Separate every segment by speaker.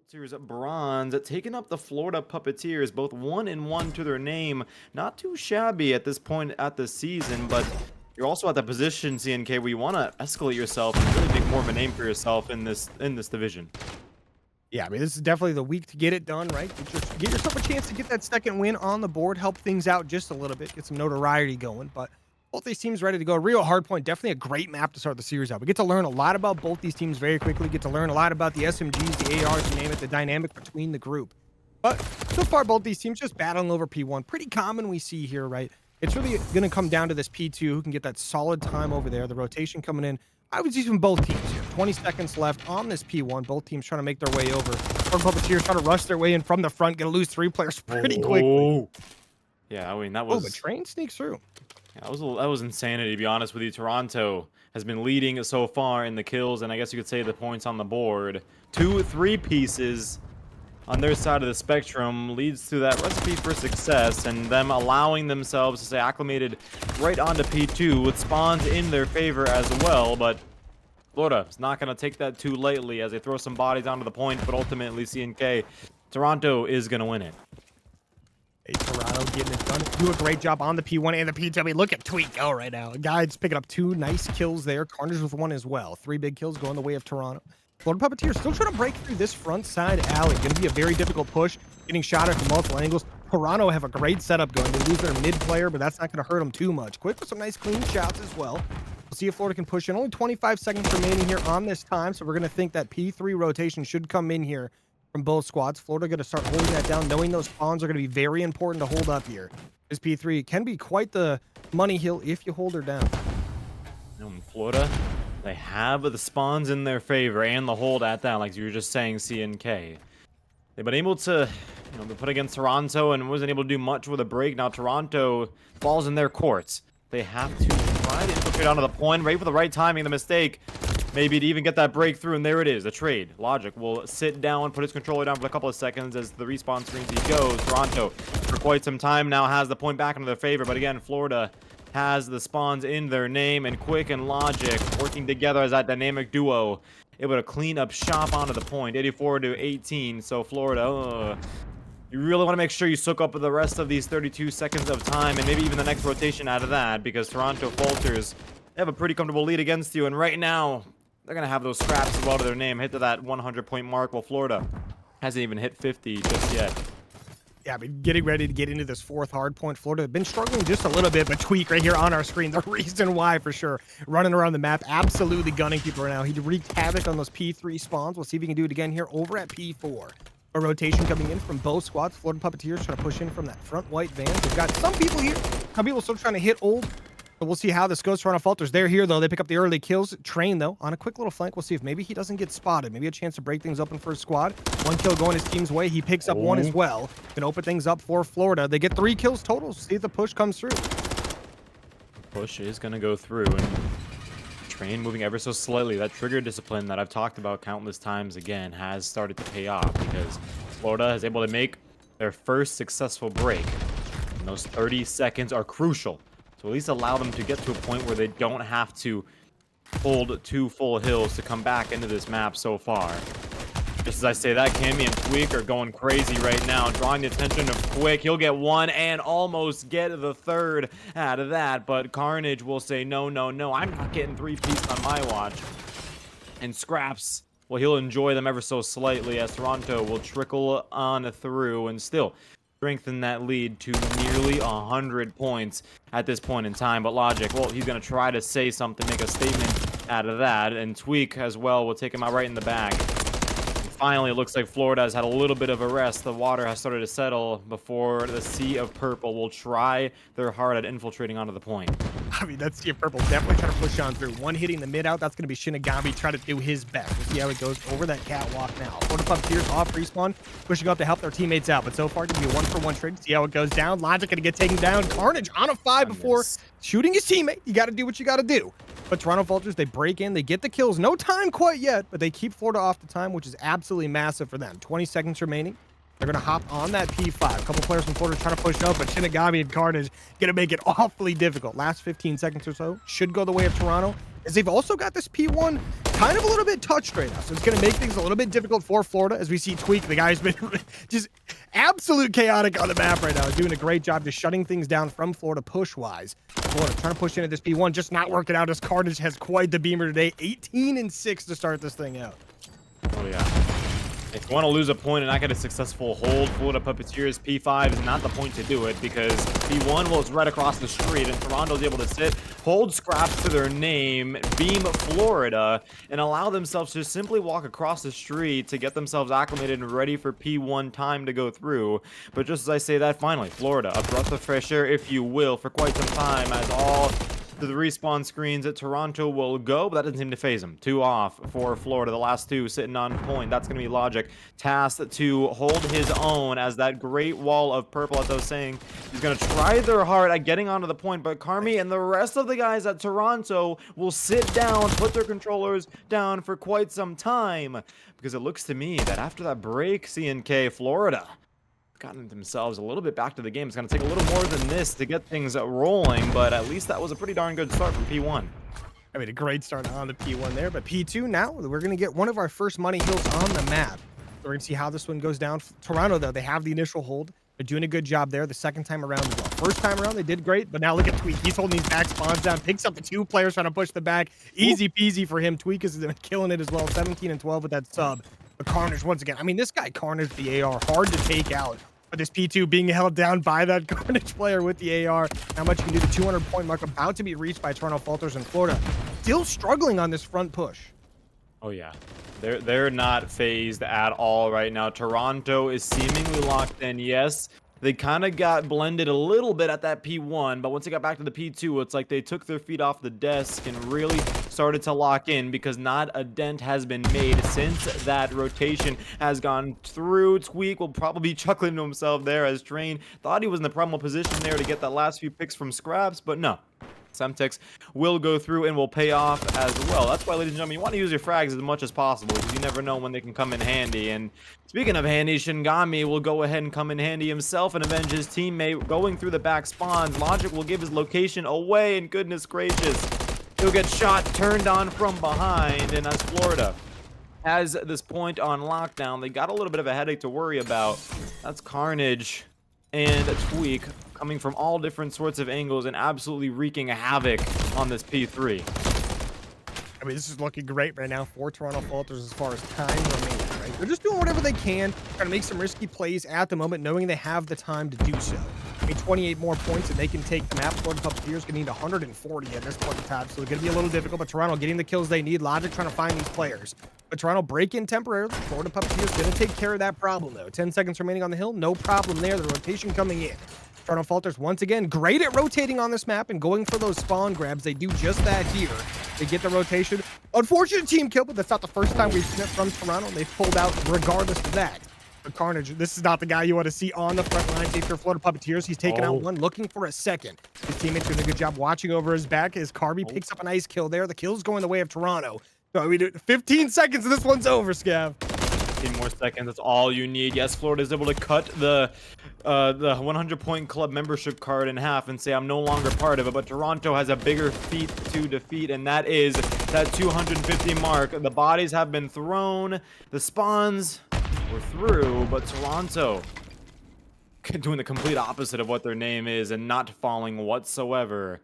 Speaker 1: Falters Bronze taking up the Florida Puppeteers, both 1-1 to their name. Not too shabby at this point at the season, but you're also at the position, CNK, where you want to escalate yourself and really make more of a name for yourself in this division.
Speaker 2: Yeah, I mean, this is definitely the week to get it done, right? Get yourself a chance to get that second win on the board, help things out just a little bit, get some notoriety going. But both these teams ready to go. Rio Hardpoint, definitely a great map to start the series out. We get to learn a lot about both these teams very quickly, get to learn a lot about the SMGs, the ARs, you name it, the dynamic between the group. But so far, both these teams just battling over P1. Pretty common we see here, right? It's really going to come down to this P2 who can get that solid time over there. The rotation coming in. I would see from both teams here. 20 seconds left on this P1. Both teams trying to make their way over. Florida Puppeteers trying to rush their way in from the front. Gonna lose 3 players pretty quickly.
Speaker 1: Yeah, I mean, that
Speaker 2: Oh,
Speaker 1: was...
Speaker 2: but Train sneaks through.
Speaker 1: Yeah, that was insanity, to be honest with you. Toronto has been leading so far in the kills, and I guess you could say the points on the board. 3 pieces on their side of the spectrum leads to that recipe for success, and them allowing themselves to stay acclimated right onto P2 with spawns in their favor as well. But Florida is not going to take that too lightly as they throw some bodies onto the point, but ultimately, CNK, Toronto is going to win it.
Speaker 2: Hey, Toronto getting it done. Do a great job on the P1 and the P2. I mean, look at Tweak go right now. Guide's picking up 2 nice kills there. Carnage with 1 as well. 3 big kills going the way of Toronto. Florida Puppeteers still trying to break through this front side alley. Going to be a very difficult push. Getting shot at from multiple angles. Toronto have a great setup going. They lose their mid player, but that's not going to hurt them too much. Quick with some nice clean shots as well. We'll see if Florida can push in. Only 25 seconds remaining here on this time, so we're going to think that P3 rotation should come in here from both squads. Florida going to start holding that down, knowing those spawns are going to be very important to hold up here. This P3 can be quite the money hill if you hold her down.
Speaker 1: In Florida, they have the spawns in their favor and the hold at that, like you were just saying, CNK. They've been able to, be put against Toronto and wasn't able to do much with a break. Now Toronto falls in their courts. They have to try to infiltrate onto the point, right for the right timing, the mistake. Maybe to even get that breakthrough, and there it is. The trade. Logic will sit down, put his controller down for a couple of seconds as the respawn screen goes. Toronto, for quite some time now, has the point back into their favor. But again, Florida has the spawns in their name, and Quick and Logic working together as that dynamic duo, able to clean up shop onto the point. 84-18. So Florida, you really want to make sure you soak up the rest of these 32 seconds of time, and maybe even the next rotation out of that, because Toronto Falters, they have a pretty comfortable lead against you, and right now, they're going to have those scraps as well to their name, hit to that 100-point mark, while Florida hasn't even hit 50 just yet.
Speaker 2: Yeah, I mean, getting ready to get into this 4th hard point. Florida have been struggling just a little bit, but Tweak right here on our screen, the reason why for sure. Running around the map, absolutely gunning people right now. He wreaked havoc on those P3 spawns. We'll see if he can do it again here over at P4. A rotation coming in from both squads. Florida Puppeteers trying to push in from that front white van. They've got some people here. Some people still trying to hit old. But we'll see how this goes. Toronto Falters, they're here, though. They pick up the early kills. Train, though, on a quick little flank. We'll see if maybe he doesn't get spotted. Maybe a chance to break things open for his squad. 1 kill going his team's way. He picks up 1 as well. Can open things up for Florida. They get 3 kills total. See if the push comes through.
Speaker 1: Push is going to go through, and Train moving ever so slightly. That trigger discipline that I've talked about countless times, again, has started to pay off, because Florida is able to make their first successful break. And those 30 seconds are crucial. So at least allow them to get to a point where they don't have to hold 2 full hills to come back into this map so far. Just as I say that, Cammy and Tweak are going crazy right now, drawing the attention of Quick. He'll get 1 and almost get the 3rd out of that, but Carnage will say, no, no, no, I'm not getting 3 pieces on my watch. And Scraps, well, he'll enjoy them ever so slightly as Toronto will trickle on through and still strengthen that lead to nearly 100 points at this point in time. But Logic, well, he's going to try to say something, make a statement out of that. And Tweak as well will take him out right in the bag. Finally, it looks like Florida has had a little bit of a rest. The water has started to settle before the Sea of Purple will try their hard at infiltrating onto the point.
Speaker 2: I mean, that Sea of Purple definitely trying to push on through. 1 hitting the mid out. That's going to be Shinigami trying to do his best. We'll see how he goes over that catwalk now. Florida Puppeteers off respawn, pushing up to help their teammates out. But so far, going to be a 1-for-1 trade. See how it goes down. Logic going to get taken down. Carnage on a 5 before shooting his teammate. You got to do what you got to do. But Toronto Falters, they break in, they get the kills. No time quite yet, but they keep Florida off the time, which is absolutely massive for them. 20 seconds remaining. They're going to hop on that P5. A couple players from Florida trying to push up, but Shinigami and Carnage going to make it awfully difficult. Last 15 seconds or so should go the way of Toronto. is they've also got this P1 kind of a little bit touched right now. So it's going to make things a little bit difficult for Florida as we see Tweak. The guy's been just absolute chaotic on the map right now. Doing a great job just shutting things down from Florida push-wise. Florida trying to push into this P1, just not working out as Carnage has quite the beamer today. 18-6 to start this thing out.
Speaker 1: Oh, yeah. If you want to lose a point and not get a successful hold, Florida Puppeteers, P5 is not the point to do it because P1, well, it's right across the street, and Toronto's able to sit, hold scraps to their name, beam Florida, and allow themselves to simply walk across the street to get themselves acclimated and ready for P1 time to go through. But just as I say that, finally, Florida, a breath of fresh air, if you will, for quite some time, as all to the respawn screens at Toronto will go, but that doesn't seem to phase them. 2 off for Florida, the last 2 sitting on point. That's going to be Logic, tasked to hold his own as that great wall of purple, as I was saying, is going to try their heart at getting onto the point, but Carmi and the rest of the guys at Toronto will sit down, put their controllers down for quite some time, because it looks to me that after that break, CNK, Florida gotten themselves a little bit back to the game. It's going to take a little more than this to get things rolling, but at least that was a pretty darn good start from P1.
Speaker 2: I mean, a great start on the P1 there, but P2 now, we're going to get one of our first money hills on the map. We're going to see how this one goes down. Toronto, though, they have the initial hold. They're doing a good job there the second time around as well. First time around, they did great, but now look at Tweak. He's holding these back spawns down, picks up the 2 players trying to push the back. Easy peasy for him. Tweak is killing it as well. 17 and 12 with that sub. But Carnage, once again, I mean, this guy Carnage, the AR, hard to take out. But this P2 being held down by that Carnage player with the AR. How much you can do, the 200-point mark about to be reached by Toronto Falters in Florida. Still struggling on this front push.
Speaker 1: Oh, yeah. They're not phased at all right now. Toronto is seemingly locked in. Yes, they kind of got blended a little bit at that P1, but once they got back to the P2, it's like they took their feet off the desk and really started to lock in because not a dent has been made since that rotation has gone through. Tweak will probably be chuckling to himself there as Train thought he was in the primal position there to get that last few picks from scraps, but no. Semtex will go through and will pay off as well. That's why, ladies and gentlemen, you want to use your frags as much as possible because you never know when they can come in handy. And speaking of handy, Shingami will go ahead and come in handy himself and avenge his teammate going through the back spawn. Logic will give his location away, and goodness gracious, he'll get shot, turned on from behind. And as Florida has this point on lockdown, they got a little bit of a headache to worry about. That's Carnage and Tweak coming from all different sorts of angles and absolutely wreaking havoc on this P3.
Speaker 2: I mean, this is looking great right now for Toronto Falters as far as time remaining, right? They're just doing whatever they can, trying to make some risky plays at the moment, knowing they have the time to do so. I mean, 28 more points and they can take the map. Florida Puppeteers going to need 140 at this point in time, so it's going to be a little difficult, but Toronto getting the kills they need. Logic trying to find these players. But Toronto break in temporarily. Florida Puppeteers going to take care of that problem, though. 10 seconds remaining on the hill. No problem there. The rotation coming in. Toronto Falters, once again, great at rotating on this map and going for those spawn grabs. They do just that here. They get the rotation. Unfortunate team kill, but that's not the first time we've seen it from Toronto. They've pulled out regardless of that. But Carnage, this is not the guy you want to see on the front lines. If you're Florida Puppeteers, he's taking out one, looking for a second. His teammate's doing a good job watching over his back as Carby picks up a nice kill there. The kill's going the way of Toronto. So we do 15 seconds and this one's over, Scav.
Speaker 1: 15 more seconds, that's all you need. Yes, Florida is able to cut the 100-point club membership card in half and say I'm no longer part of it, but Toronto has a bigger feat to defeat, and that is that 250 mark. The bodies have been thrown, the spawns were through, but Toronto doing the complete opposite of what their name is and not falling whatsoever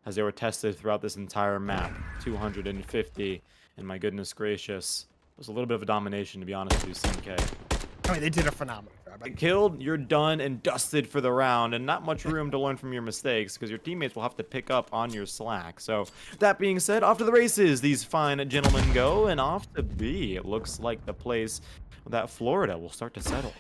Speaker 1: as they were tested throughout this entire map. 250, and my goodness gracious. It was a little bit of a domination, to be honest with you, CNK.
Speaker 2: I mean, they did a phenomenal job.
Speaker 1: Get killed, you're done and dusted for the round, and not much room to learn from your mistakes because your teammates will have to pick up on your slack. So, that being said, off to the races these fine gentlemen go, and off to B. It looks like the place that Florida will start to settle.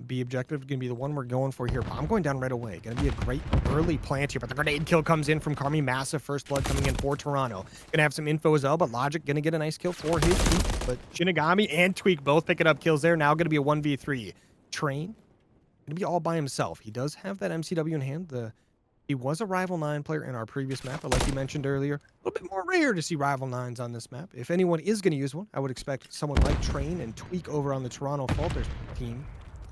Speaker 2: B objective going to be the one we're going for here. I'm going down right away. Going to be a great early plant here, but the grenade kill comes in from Carmi. Massive first blood coming in for Toronto. Going to have some info as well, but Logic going to get a nice kill for his team. But Shinigami and Tweak both picking up kills there. Now going to be a 1v3. Train going to be all by himself. He does have that MCW in hand. He was a Rival 9 player in our previous map, but like you mentioned earlier, a little bit more rare to see Rival 9s on this map. If anyone is going to use one, I would expect someone like Train and Tweak over on the Toronto Falters team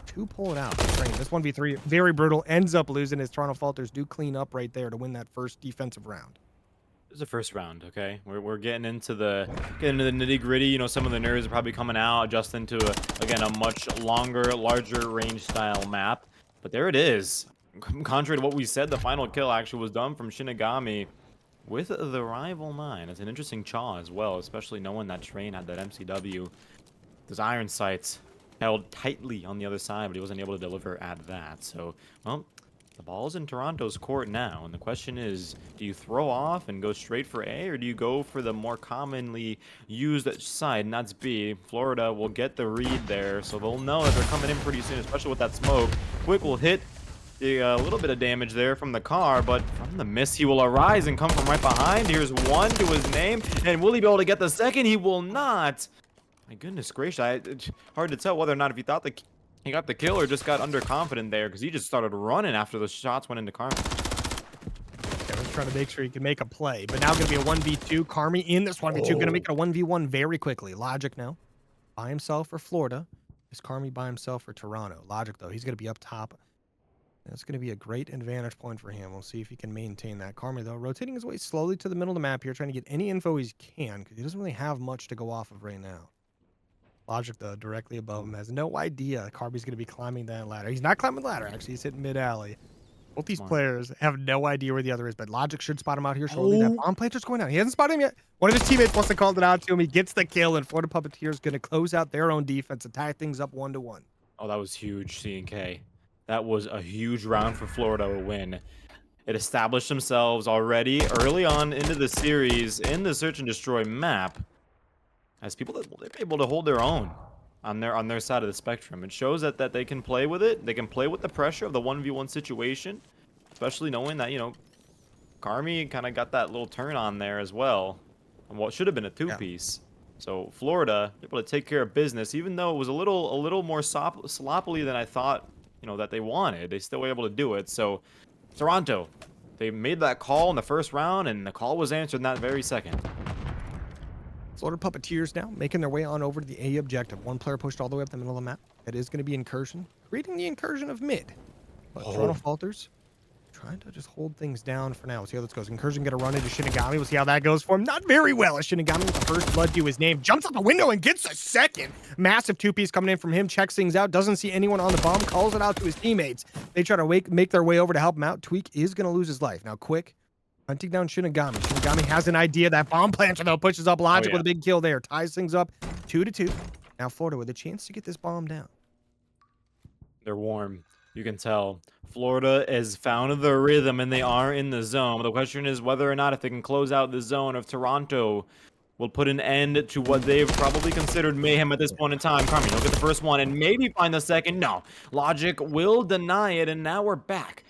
Speaker 2: to pull it out. Train, this 1v3, very brutal, ends up losing as Toronto Falters do clean up right there to win that first defensive round.
Speaker 1: It's the first round, okay? We're getting into the nitty gritty. You know, some of the nerds are probably coming out, adjusting to again a much longer, larger range style map. But there it is. Contrary to what we said, the final kill actually was done from Shinigami with the rival 9. It's an interesting chaw as well, especially knowing that Train had that MCW. Those iron sights held tightly on the other side, but he wasn't able to deliver at that. So, well, the ball's in Toronto's court now, and the question is, do you throw off and go straight for A, or do you go for the more commonly used side, and that's B? Florida will get the read there, so they'll know that they're coming in pretty soon, especially with that smoke. Quick will hit a little bit of damage there from the car, but from the miss, he will arise and come from right behind. Here's 1 to his name, and will he be able to get the second? He will not. My goodness gracious, it's hard to tell whether or not if he thought he got the kill or just got underconfident there, because he just started running after the shots went into Carmi.
Speaker 2: Yeah, I was trying to make sure he can make a play, but now going to be a 1v2. Carmi in this 1v2, going to make it a 1v1 very quickly. Logic now by himself for Florida. Is Carmi by himself for Toronto? Logic, though, he's going to be up top. That's going to be a great advantage point for him. We'll see if he can maintain that. Carmi, though, rotating his way slowly to the middle of the map here, trying to get any info he can, because he doesn't really have much to go off of right now. Logic, though, directly above him, has no idea Carby's going to be climbing that ladder. He's not climbing the ladder, actually. He's hitting mid-alley. Both these players have no idea where the other is, but Logic should spot him out here shortly. That bomb planter's going down. He hasn't spotted him yet. One of his teammates wants to call it out to him. He gets the kill, and Florida Puppeteers going to close out their own defense and tie things up 1-1.
Speaker 1: Oh, that was huge, C&K. That was a huge round for Florida to win. It established themselves already early on into the series in the Search and Destroy map as people that they're able to hold their own on their side of the spectrum. It shows that they can play with it. They can play with the pressure of the 1v1 situation, especially knowing that, you know, Carmi kind of got that little turn on there as well on what should have been a two-piece. So Florida able to take care of business, even though it was a little more sloppily than I thought, you know, that they wanted. They still were able to do it. So Toronto, they made that call in the first round, and the call was answered in that very second.
Speaker 2: Florida Puppeteers now making their way on over to the A objective. One player pushed all the way up the middle of the map. It is going to be Incursion, creating the incursion of mid. But Toronto Falters trying to just hold things down for now. We'll see how this goes. Incursion going to run into Shinigami. We'll see how that goes for him. Not very well as Shinigami with the first blood to his name. Jumps out the window and gets a second. Massive two-piece coming in from him. Checks things out. Doesn't see anyone on the bomb. Calls it out to his teammates. They try to make their way over to help him out. Tweak is going to lose his life. Now, Quick hunting down Shinigami. Shinigami has an idea. That bomb planter, though, pushes up Logic with a big kill there. Ties things up 2-2. Now, Florida with a chance to get this bomb down.
Speaker 1: They're warm. You can tell. Florida has found the rhythm, and they are in the zone. The question is whether or not if they can close out the zone, if Toronto will put an end to what they've probably considered mayhem at this point in time. Carmi, he'll get the first one and maybe find the second. No. Logic will deny it, and now we're back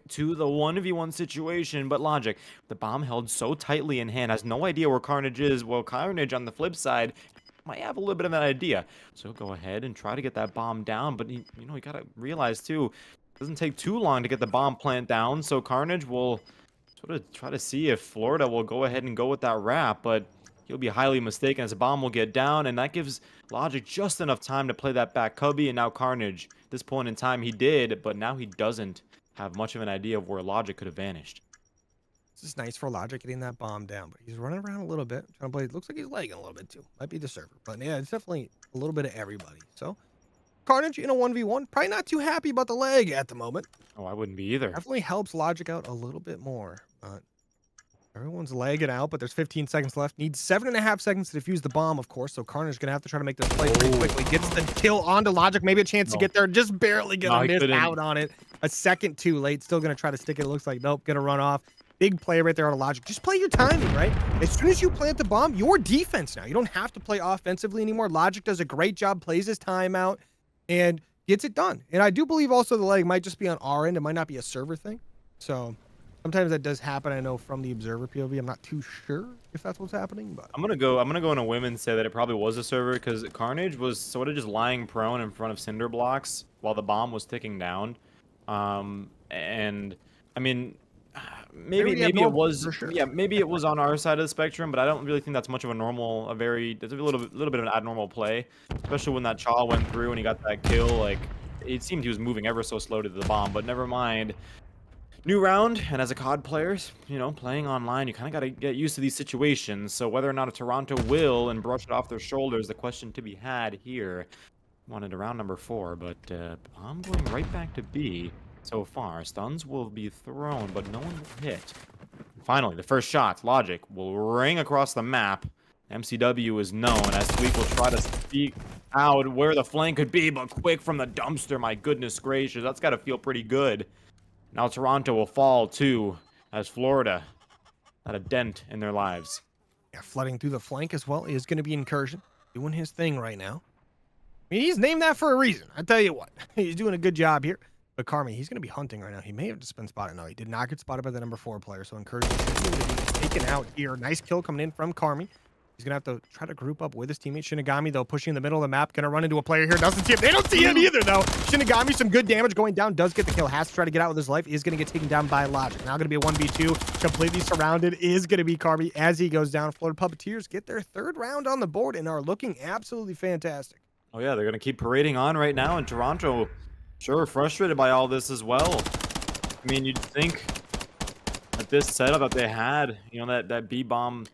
Speaker 1: to the 1v1 situation. But Logic, the bomb held so tightly in hand, has no idea where Carnage is. Well, Carnage on the flip side might have a little bit of an idea. So go ahead and try to get that bomb down. But, you know, you got to realize, too, it doesn't take too long to get the bomb plant down. So Carnage will sort of try to see if Florida will go ahead and go with that wrap. But he'll be highly mistaken as the bomb will get down. And that gives Logic just enough time to play that back cubby. And now Carnage, at this point in time, he did. But now he doesn't have much of an idea of where Logic could have vanished.
Speaker 2: This is nice for Logic getting that bomb down, but he's running around a little bit, trying to play. It looks like he's lagging a little bit too. Might be the server, but yeah, it's definitely a little bit of everybody. So Carnage in a 1v1, probably not too happy about the lag at the moment.
Speaker 1: Oh, I wouldn't be either.
Speaker 2: Definitely helps Logic out a little bit more, but everyone's lagging out, but there's 15 seconds left. Needs 7.5 seconds to defuse the bomb, of course, so Carnage gonna have to try to make this play pretty quickly. Gets the kill onto Logic, maybe a chance to get there, just barely gonna miss out on it. A second too late, still gonna try to stick it. It looks like, nope, gonna run off. Big play right there on Logic. Just play your timing, right? As soon as you plant the bomb, your defense now. You don't have to play offensively anymore. Logic does a great job, plays his timeout, and gets it done. And I do believe also the lag might just be on our end. It might not be a server thing. So sometimes that does happen. I know from the observer POV. I'm not too sure if that's what's happening, but
Speaker 1: I'm gonna go on a whim and say that it probably was a server, because Carnage was sort of just lying prone in front of cinder blocks while the bomb was ticking down. And I mean, maybe it was maybe it was on our side of the spectrum, but I don't really think that's much of a normal, it's a little bit of an abnormal play, especially when that Chaw went through and he got that kill. Like, it seemed he was moving ever so slow to the bomb, but never mind. new round, and as a COD players, you know, playing online, you kind of got to get used to these situations. So whether or not a Toronto will and brush it off their shoulders, the question to be had here. Wanted to round number 4, but I'm going right back to B so far. Stuns will be thrown, but no one will hit. Finally, the first shot, Logic, will ring across the map. MCW is known as Tweak will try to speak out where the flank could be, but quick from the dumpster, my goodness gracious, that's got to feel pretty good. Now Toronto will fall too, as Florida had a dent in their lives.
Speaker 2: Yeah, flooding through the flank as well is going to be Incursion, doing his thing right now. I mean, he's named that for a reason. I tell you what, he's doing a good job here. But Carmi, he's going to be hunting right now. He may have just been spotted. No, he did not get spotted by the number 4 player. So Incursion is going to be taken out here. Nice kill coming in from Carmi. He's going to have to try to group up with his teammate Shinigami, though, pushing in the middle of the map. Going to run into a player here. Doesn't see him. They don't see him either, though. Shinigami, some good damage going down. Does get the kill. Has to try to get out with his life. Is going to get taken down by Logic. Now going to be a 1v2. Completely surrounded. Is going to be Carmi as he goes down. Florida Puppeteers get their 3rd round on the board and are looking absolutely fantastic.
Speaker 1: Oh yeah, they're going to keep parading on right now, and Toronto, sure, frustrated by all this as well. I mean, you'd think that this setup that they had, you know, that B-bomb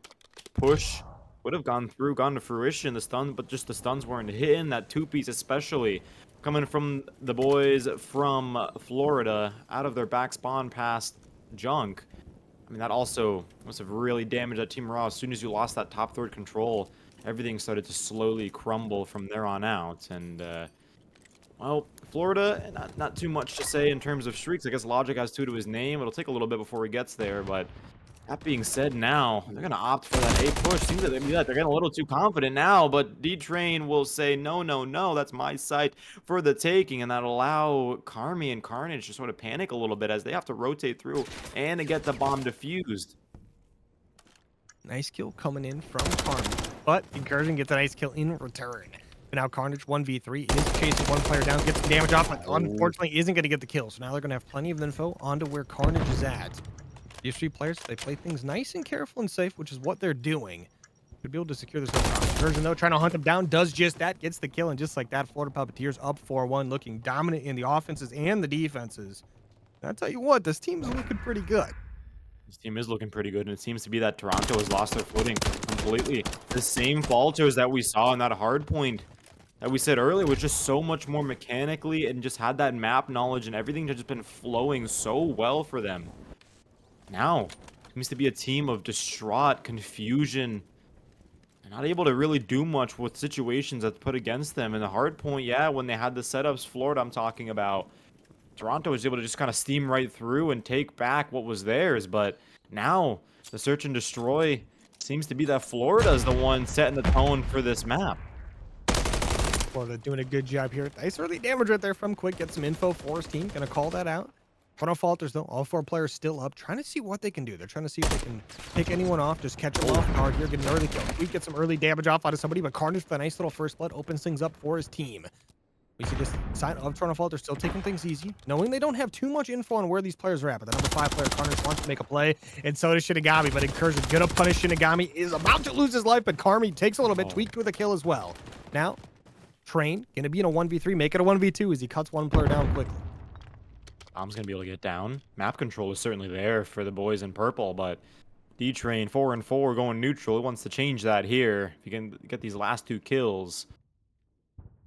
Speaker 1: push would have gone to fruition, but just the stuns weren't hitting. That 2-piece especially, coming from the boys from Florida, out of their back spawn past Junk. I mean, that also must have really damaged that Team Raw. As soon as you lost that top third control, everything started to slowly crumble from there on out. And, well, Florida, not too much to say in terms of streaks. I guess Logic has 2 to his name. It'll take a little bit before he gets there, but that being said, now they're going to opt for that A push. Seems that they're getting a little too confident now, but D-Train will say, no, that's my site for the taking, and that'll allow Carmi and Carnage to sort of panic a little bit as they have to rotate through and to get the bomb defused.
Speaker 2: Nice kill coming in from Carnage, but Incursion gets a nice kill in return. But now Carnage 1v3 is chasing one player down, gets some damage off, but unfortunately isn't going to get the kill. So now they're going to have plenty of info onto where Carnage is at. These 3 players, they play things nice and careful and safe, which is what they're doing. Could be able to secure this no problem. Incursion, though, trying to hunt him down, does just that, gets the kill, and just like that, Florida Puppeteers up 4-1, looking dominant in the offenses and the defenses. And I tell you what, this team is looking pretty good.
Speaker 1: This team is looking pretty good, and it seems to be that Toronto has lost their footing completely. The same falters that we saw in that hard point that we said earlier was just so much more mechanically and just had that map knowledge, and everything had just been flowing so well for them. Now, seems to be a team of distraught confusion. They're not able to really do much with situations that's put against them. And the hard point, yeah, when they had the setups, Florida I'm talking about, Toronto was able to just kind of steam right through and take back what was theirs. But now, the search and destroy seems to be that Florida is the one setting the tone for this map.
Speaker 2: Florida doing a good job here. Nice early damage right there from Quick. Get some info for his team. Gonna call that out. Toronto Falters, though, all 4 players still up, trying to see what they can do. They're trying to see if they can pick anyone off, just catch them off guard here, get an early kill. We get some early damage off out of somebody, but Carnage with a nice little first blood opens things up for his team. We see this side of Toronto Falters still taking things easy, knowing they don't have too much info on where these players are at, but the number 5 player, Carnage, wants to make a play, and so does Shinigami, but Incursion gonna punish Shinigami, is about to lose his life, but Carmi takes a little bit, tweaked with a kill as well. Now, Train, gonna be in a 1v3, make it a 1v2 as he cuts one player down quickly.
Speaker 1: Bomb's going to be able to get down. Map control is certainly there for the boys in purple, but D-Train 4-4 going neutral. He wants to change that here. If you can get these last 2 kills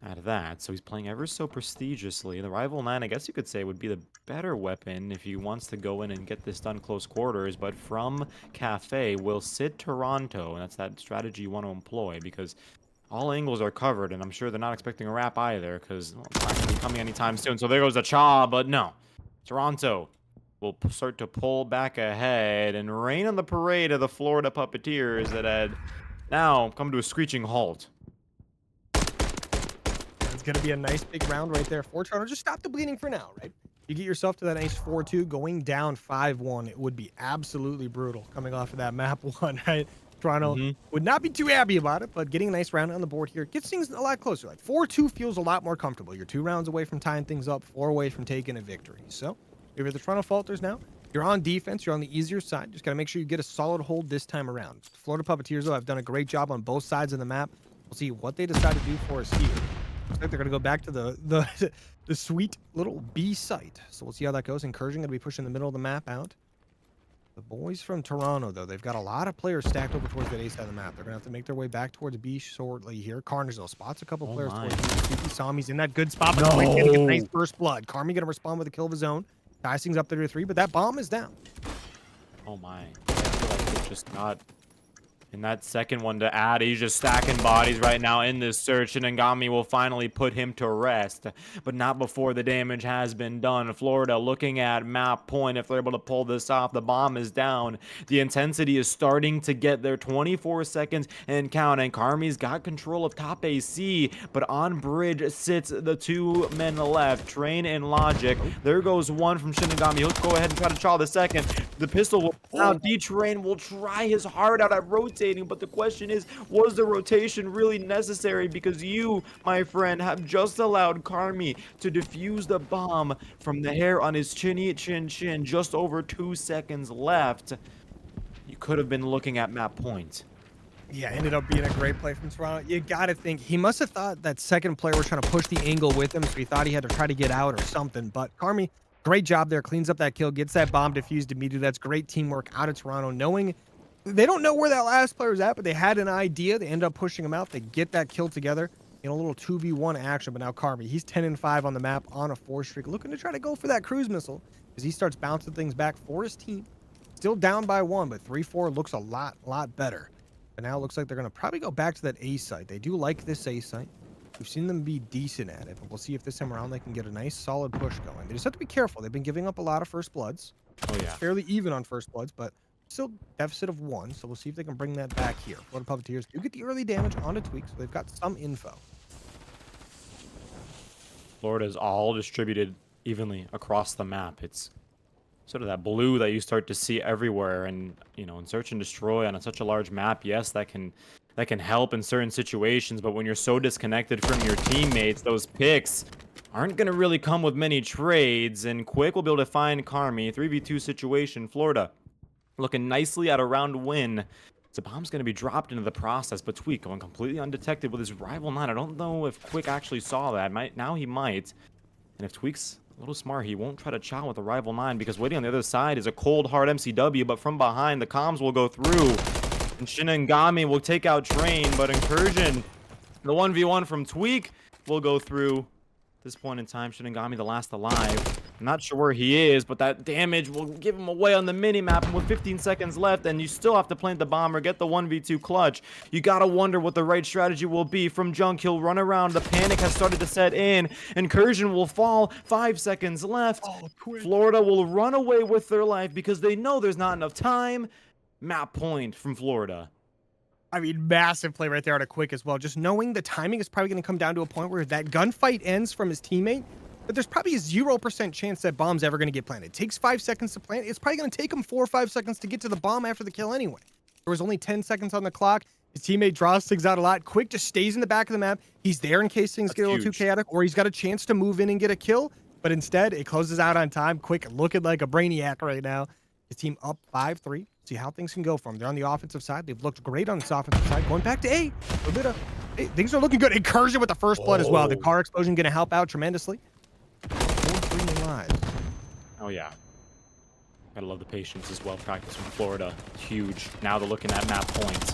Speaker 1: out of that. So he's playing ever so prestigiously. The Rival 9, I guess you could say, would be the better weapon if he wants to go in and get this done close quarters. But from Cafe will sit Toronto, and that's that strategy you want to employ because all angles are covered, and I'm sure they're not expecting a wrap either because it's not going to be coming anytime soon. So there goes the Cha, but no. Toronto will start to pull back ahead and rain on the parade of the Florida Puppeteers that had now come to a screeching halt.
Speaker 2: It's going to be a nice big round right there for Toronto. Just stop the bleeding for now, right? You get yourself to that nice 4-2, going down 5-1. It would be absolutely brutal coming off of that map 1, right? Toronto would not be too happy about it, but getting a nice round on the board here gets things a lot closer. Like 4-2 feels a lot more comfortable. You're 2 rounds away from tying things up, 4 away from taking a victory. So you're the Toronto Falters now. You're on defense. You're on the easier side. Just got to make sure you get a solid hold this time around. Florida Puppeteers, though, have done a great job on both sides of the map. We'll see what they decide to do for us here. Looks like they're gonna go back to the the sweet little B site. So we'll see how that goes. Incursion gonna be pushing the middle of the map out. The boys from Toronto, though, they've got a lot of players stacked over towards that A side of the map. They're gonna have to make their way back towards B shortly here. Carnage though spots a couple players
Speaker 1: my.
Speaker 2: towards B. Saw him. He's in that good spot, but Quick gonna get a nice first blood. Carmi gonna respond with a kill of his own. Dicing's up there to 3, but that bomb is down.
Speaker 1: Oh my. I feel like it's just not. And that second one to add, he's just stacking bodies right now in this search, and Ngami will finally put him to rest, but not before the damage has been done. Florida looking at map point. If they're able to pull this off, the bomb is down. The intensity is starting to get there. 24 seconds and counting. Carmi's got control of top AC, but on bridge sits the 2 men left, Train and Logic. There goes one from Shinigami. He'll go ahead and try to chaw the second. The pistol will out. D-Train will try his heart out at rotating, but the question is, was the rotation really necessary? Because you, my friend, have just allowed Carmi to defuse the bomb from the hair on his chinny chin. Just over 2 seconds left. You could have been looking at map point.
Speaker 2: Yeah, ended up being a great play from Toronto. You gotta think, he must have thought that second player was trying to push the angle with him, so he thought he had to try to get out or something. But Carmi, great job there, cleans up that kill, gets that bomb defused immediately. That's great teamwork out of Toronto, knowing they don't know where that last player was at, but they had an idea. They end up pushing him out. They get that kill together in a little 2v1 action. But now Carmi, he's 10-5 on the map on a 4 streak, looking to try to go for that cruise missile as he starts bouncing things back for his team. Still down by 1, but 3-4 looks a lot better. And now it looks like they're going to probably go back to that A site. They do like this A site. We've seen them be decent at it, but we'll see if this time around they can get a nice solid push going. They just have to be careful. They've been giving up a lot of first bloods.
Speaker 1: Oh yeah.
Speaker 2: It's fairly even on first bloods, but still deficit of 1. So we'll see if they can bring that back here. Florida Puppeteers do get the early damage onto Tweak, so they've got some info.
Speaker 1: Florida is all distributed evenly across the map. It's sort of that blue that you start to see everywhere, and you know, in search and destroy on such a large map, yes, that can help in certain situations, but when you're so disconnected from your teammates, those picks aren't going to really come with many trades. And Quick will be able to find Carmi. 3v2 situation. Florida looking nicely at a round win. The bomb's going to be dropped into the process, but Tweak going completely undetected with his rival 9. I don't know if Quick actually saw that. Now he might. And if Tweak's a little smart, he won't try to chow with the rival 9, because waiting on the other side is a cold, hard MCW, but from behind, the comms will go through. And Shinigami will take out Train, but Incursion, the 1v1 from Tweak, will go through. At this point in time, Shinigami the last alive. I'm not sure where he is, but that damage will give him away on the mini-map, and with 15 seconds left, and you still have to plant the bomb or get the 1v2 clutch. You gotta wonder what the right strategy will be from Junk. He'll run around. The panic has started to set in. Incursion will fall. 5 seconds left.
Speaker 2: Oh,
Speaker 1: Florida will run away with their life because they know there's not enough time. Map point from Florida.
Speaker 2: I mean, massive play right there out of Quick as well. Just knowing the timing is probably going to come down to a point where that gunfight ends from his teammate, but there's probably a 0% chance that bomb's ever going to get planted. It takes 5 seconds to plant. It's probably going to take him 4 or 5 seconds to get to the bomb after the kill anyway. There was only 10 seconds on the clock. His teammate draws things out a lot. Quick just stays in the back of the map. He's there in case things get a little too chaotic, or he's got a chance to move in and get a kill, but instead it closes out on time. Quick looking like a brainiac right now. His team up 5-3. See how things can go for them. They're on the offensive side. They've looked great on this offensive side. Going back to A. A bit of, hey, things are looking good. Incursion with the first blood as well. The car explosion going to help out tremendously. 4-3 lives.
Speaker 1: Oh, yeah. Gotta love the patience as well. Practice from Florida. Huge. Now they're looking at map points.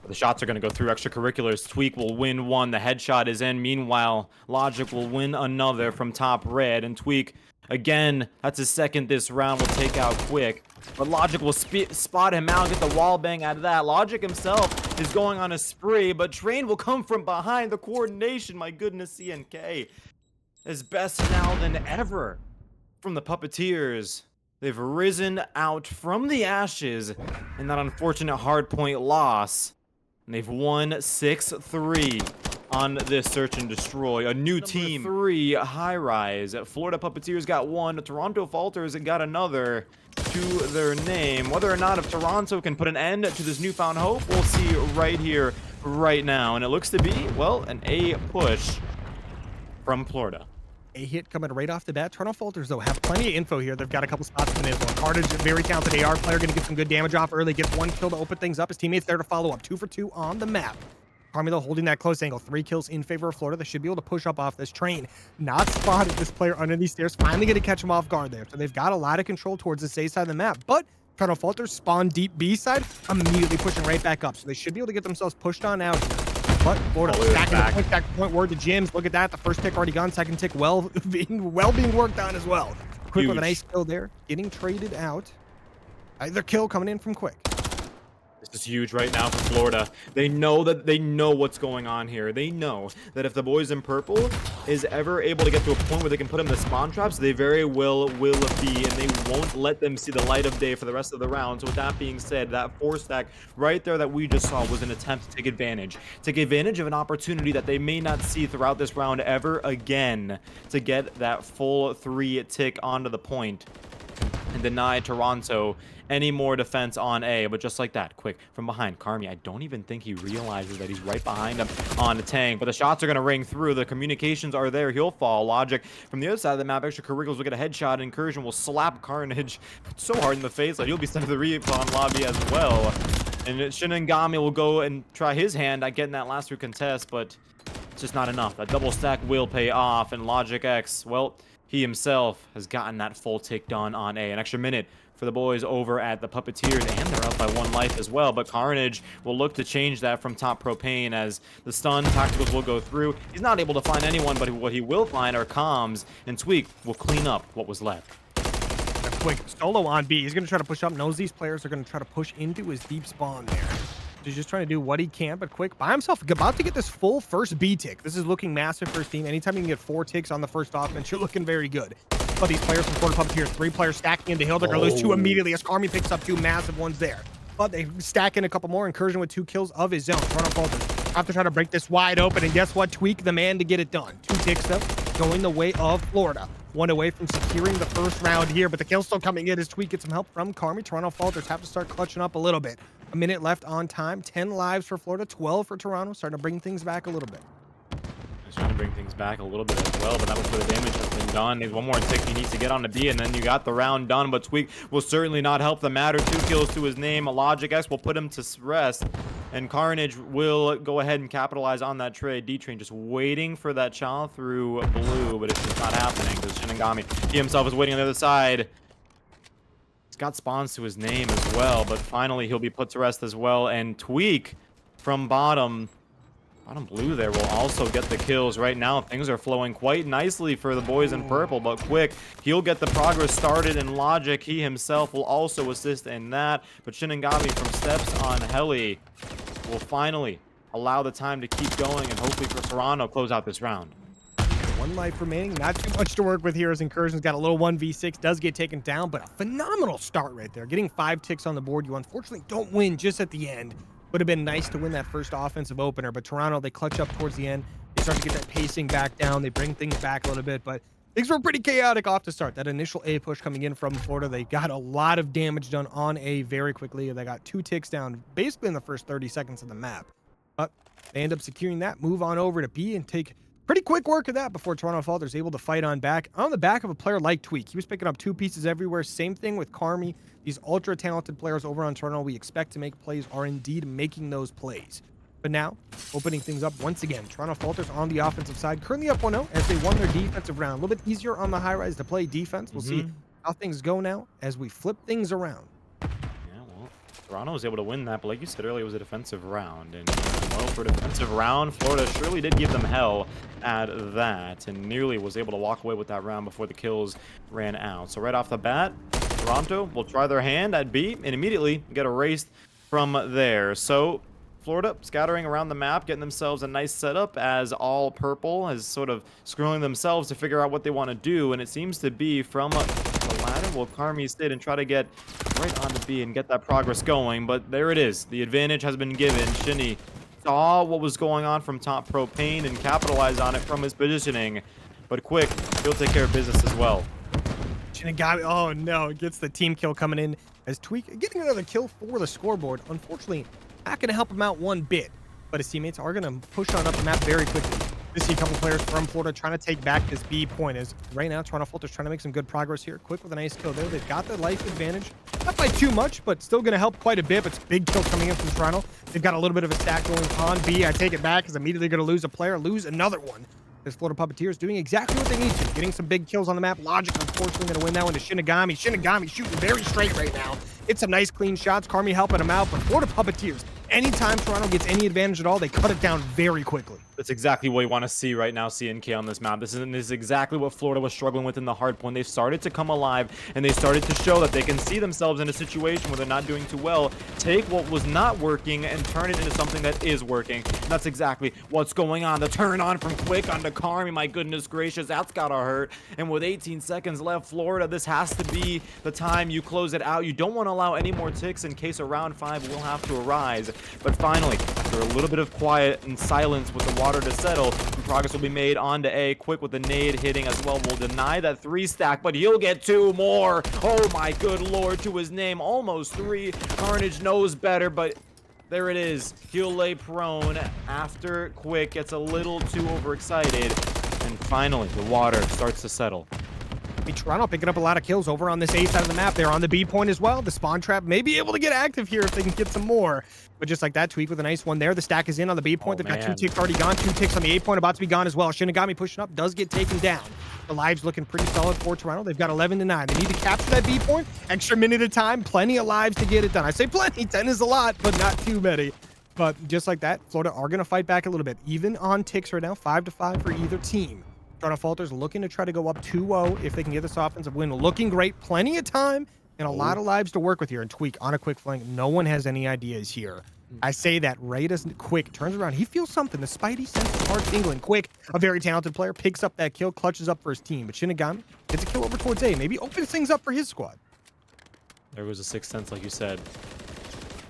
Speaker 1: The shots are going to go through extracurriculars. Tweak will win one. The headshot is in. Meanwhile, Logic will win another from top red. And Tweak, again, that's his second this round, will take out Quick. But Logic will spot him out, get the wall bang out of that. Logic himself is going on a spree, but Train will come from behind. The coordination, my goodness, CNK is best now than ever from the Puppeteers. They've risen out from the ashes in that unfortunate hardpoint loss. And they've won 6-3 on this search and destroy. A new team. 3 high rise. Florida Puppeteers got 1. Toronto Falters got another to their name. Whether or not if Toronto can put an end to this newfound hope, we'll see right here, right now. And it looks to be, well, an A push from Florida.
Speaker 2: A hit coming right off the bat. Toronto Falters, though, have plenty of info here. They've got a couple spots in the middle. Carnage, a very talented AR player, going to get some good damage off early. Gets 1 kill to open things up. His teammates there to follow up. 2 for 2 on the map. Carmi, though, holding that close angle. 3 kills in favor of Florida. They should be able to push up off this train. Not spotted this player under these stairs. Finally going to catch him off guard there. So they've got a lot of control towards this A side of the map. But Toronto Falters spawn deep B side, immediately pushing right back up. So they should be able to get themselves pushed on out here. But Florida stacking the point, back point word to Jims. Look at that. The first tick already gone. Second tick well being worked on as well. Quick with a nice kill there. Getting traded out. Either kill coming in from Quick.
Speaker 1: This is huge right now for Florida. They know what's going on here. They know that if the boys in purple is ever able to get to a point where they can put them in the spawn traps, they very well will be, and they won't let them see the light of day for the rest of the round. So with that being said, that 4-stack right there that we just saw was an attempt to take advantage of an opportunity that they may not see throughout this round ever again, to get that full 3 tick onto the point and deny Toronto any more defense on A. But just like that, Quick from behind, Carmi, I don't even think he realizes that he's right behind him on the tank, but the shots are going to ring through. The communications are there. He'll fall. Logic from the other side of the map, extracurriculars will get a headshot. Incursion will slap Carnage so hard in the face that he'll be sent to the respawn lobby as well. And Shinigami will go and try his hand at getting that last 2 contest, but it's just not enough. That double stack will pay off, and Logic X, well, he himself has gotten that full tick done on A. An extra minute for the boys over at the Puppeteers, and they're up by 1 life as well. But Carnage will look to change that from top propane as the stun tacticals will go through. He's not able to find anyone, but what he will find are comms, and Tweak will clean up what was left.
Speaker 2: A Quick solo on B. He's going to try to push up. Knows these players are going to try to push into his deep spawn there. He's just trying to do what he can, but Quick by himself, about to get this full first B tick. This is looking massive for his team. Anytime you can get 4 ticks on the first offense, you're looking very good. But these players from Florida Puppeteers, 3 players stacking into Hill. They're going to lose 2 immediately as Carmi picks up 2 massive ones there. But they stack in a couple more. Incursion with 2 kills of his own. Toronto Falters have to try to break this wide open, and guess what? Tweak the man to get it done. 2 ticks though, going the way of Florida. 1 away from securing the first round here, but the kill still coming in as Tweak gets some help from Carmi. Toronto Falters have to start clutching up a little bit. A minute left on time. 10 lives for Florida, 12 for Toronto. Starting to bring things back a little bit.
Speaker 1: He's trying to bring things back a little bit as well, but that was where the damage has been done. There's 1 more tick he needs to get on the B, and then you got the round done. But Tweak will certainly not help the matter. 2 kills to his name. Logic X will put him to rest, and Carnage will go ahead and capitalize on that trade. D-Train just waiting for that child through blue, but it's just not happening because Shinigami, he himself is waiting on the other side. He's got spawns to his name as well, but finally he'll be put to rest as well. And Tweak from bottom blue there will also get the kills. Right now things are flowing quite nicely for the boys in purple, but Quick, he'll get the progress started, and Logic, he himself will also assist in that. But Shinigami from steps on Heli will finally allow the time to keep going, and hopefully for Toronto close out this round.
Speaker 2: 1 life remaining, not too much to work with here as Incursion's got a little 1v6, does get taken down, but a phenomenal start right there. Getting 5 ticks on the board, you unfortunately don't win just at the end. Would have been nice to win that first offensive opener, but Toronto, they clutch up towards the end. They start to get that pacing back down. They bring things back a little bit, but things were pretty chaotic off the start. That initial A push coming in from Florida, they got a lot of damage done on A very quickly. They got 2 ticks down basically in the first 30 seconds of the map. But they end up securing that, move on over to B, and take pretty quick work of that before Toronto Falters able to fight on back. On the back of a player like Tweak. He was picking up 2 pieces everywhere. Same thing with Carmi. These ultra-talented players over on Toronto we expect to make plays are indeed making those plays. But now, opening things up once again. Toronto Falters on the offensive side, currently up 1-0 as they won their defensive round. A little bit easier on the high-rise to play defense. We'll see how things go now as we flip things around.
Speaker 1: Toronto was able to win that, but like you said earlier, it was a defensive round. And well, for a defensive round, Florida surely did give them hell at that, and nearly was able to walk away with that round before the kills ran out. So right off the bat, Toronto will try their hand at B and immediately get erased from there. So Florida scattering around the map, getting themselves a nice setup as all purple is sort of scrolling themselves to figure out what they want to do, and it seems to be from the ladder will Carmi sit and try to get right on the B and get that progress going. But there it is. The advantage has been given. Shinny saw what was going on from top propane and capitalized on it from his positioning. But Quick, he'll take care of business as well.
Speaker 2: Shinigami, oh no, gets the team kill coming in as Tweak getting another kill for the scoreboard. Unfortunately, not going to help him out one bit, but his teammates are going to push on up the map very quickly. We see a couple players from Florida trying to take back this B point as right now Toronto Falters trying to make some good progress here. Quick with a nice kill there. They've got the life advantage. Not by too much, but still going to help quite a bit. But it's a big kill coming in from Toronto. They've got a little bit of a stack going on B. I take it back because immediately going to lose a player, lose another one. This Florida Puppeteers doing exactly what they need to. Getting some big kills on the map. Logic, unfortunately, going to win that one to Shinigami. Shinigami shooting very straight right now. It's some nice clean shots. Carmi helping him out. But Florida Puppeteers, anytime Toronto gets any advantage at all, they cut it down very quickly.
Speaker 1: That's exactly what you want to see right now, CNK, on this map. This is exactly what Florida was struggling with in the hard point. They started to come alive, and they started to show that they can see themselves in a situation where they're not doing too well, take what was not working and turn it into something that is working. And that's exactly what's going on. The turn on from Quick onto Carmi, my goodness gracious, that's gotta hurt. And with 18 seconds left, Florida, this has to be the time you close it out. You don't want to allow any more ticks in case a round 5 will have to arise. But finally, after a little bit of quiet and silence with the water to settle, some progress will be made onto A. Quick with the nade hitting as well will deny that 3 stack, but he'll get 2 more. Oh my good lord, to his name, almost 3. Carnage knows better, but there it is. He'll lay prone after Quick gets a little too overexcited, and finally the water starts to settle.
Speaker 2: Toronto picking up a lot of kills over on this A side of the map. They're on the B point as well. The spawn trap may be able to get active here if they can get some more. But just like that, Tweak with a nice one there. The stack is in on the B point. They've got 2 ticks already gone. 2 ticks on the A point about to be gone as well. Shinigami pushing up, does get taken down. The lives looking pretty solid for Toronto. They've got 11 to 9. They need to capture that B point. Extra minute of time. Plenty of lives to get it done. I say plenty. 10 is a lot, but not too many. But just like that, Florida are going to fight back a little bit. Even on ticks right now, 5-5 for either team. Toronto Falters looking to try to go up 2-0 if they can get this offensive win. Looking great. Plenty of time and a lot of lives to work with here. And Tweak on a quick flank. No one has any ideas here. I say that right as Quick turns around. He feels something. The Spidey sense of Hard England. Quick, a very talented player, picks up that kill, clutches up for his team. But Shinigami gets a kill over towards A. Maybe opens things up for his squad.
Speaker 1: There was a 6th sense, like you said.